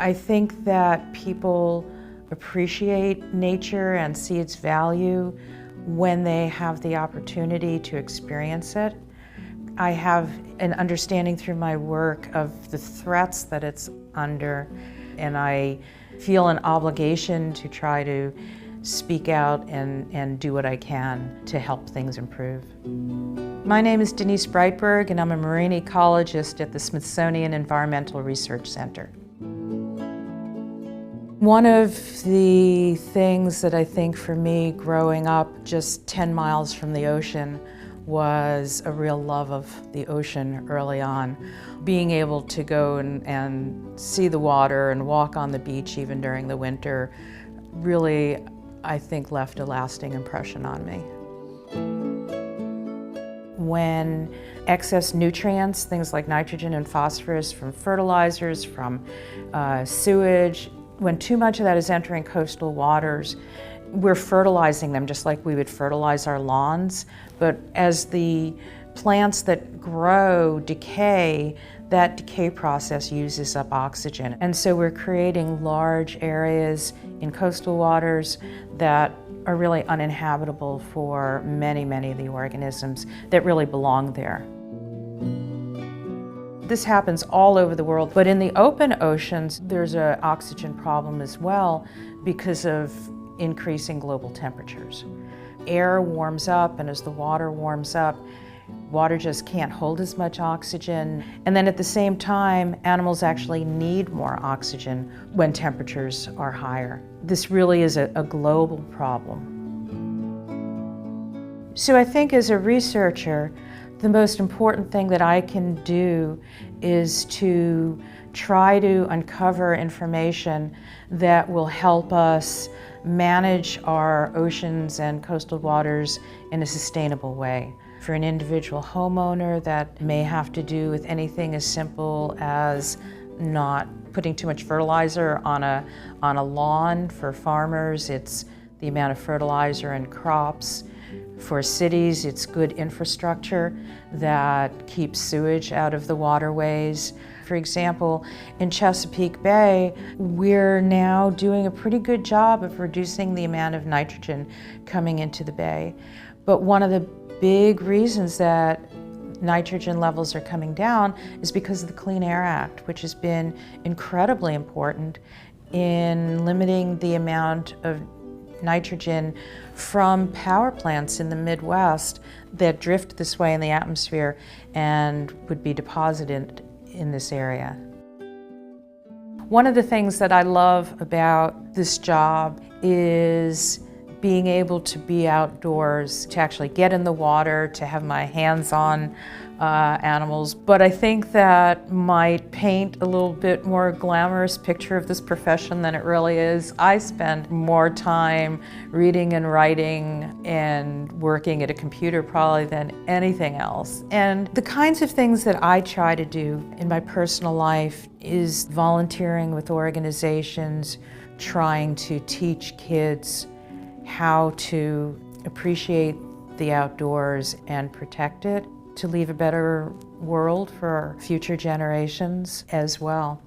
I think that people appreciate nature and see its value when they have the opportunity to experience it. I have an understanding through my work of the threats that it's under, and I feel an obligation to try to speak out and do what I can to help things improve. My name is Denise Breitberg, and I'm a marine ecologist at the Smithsonian Environmental Research Center. One of the things that I think for me growing up just 10 miles from the ocean was a real love of the ocean early on. Being able to go and see the water and walk on the beach even during the winter really, I think, left a lasting impression on me. When excess nutrients, things like nitrogen and phosphorus from fertilizers, from sewage, when too much of that is entering coastal waters, we're fertilizing them just like we would fertilize our lawns. But as the plants that grow decay, that decay process uses up oxygen. And so we're creating large areas in coastal waters that are really uninhabitable for many, many of the organisms that really belong there. This happens all over the world, but in the open oceans, there's an oxygen problem as well because of increasing global temperatures. Air warms up, and as the water warms up, water just can't hold as much oxygen. And then at the same time, animals actually need more oxygen when temperatures are higher. This really is a global problem. So I think as a researcher, the most important thing that I can do is to try to uncover information that will help us manage our oceans and coastal waters in a sustainable way. For an individual homeowner, that may have to do with anything as simple as not putting too much fertilizer on a lawn. For farmers, it's the amount of fertilizer in crops. For cities, it's good infrastructure that keeps sewage out of the waterways. For example, in Chesapeake Bay, we're now doing a pretty good job of reducing the amount of nitrogen coming into the bay. But one of the big reasons that nitrogen levels are coming down is because of the Clean Air Act, which has been incredibly important in limiting the amount of nitrogen from power plants in the Midwest that drift this way in the atmosphere and would be deposited in this area. One of the things that I love about this job is being able to be outdoors, to actually get in the water, to have my hands on animals. But I think that might paint a little bit more glamorous picture of this profession than it really is. I spend more time reading and writing and working at a computer probably than anything else. And the kinds of things that I try to do in my personal life is volunteering with organizations, trying to teach kids how to appreciate the outdoors and protect it, to leave a better world for future generations as well.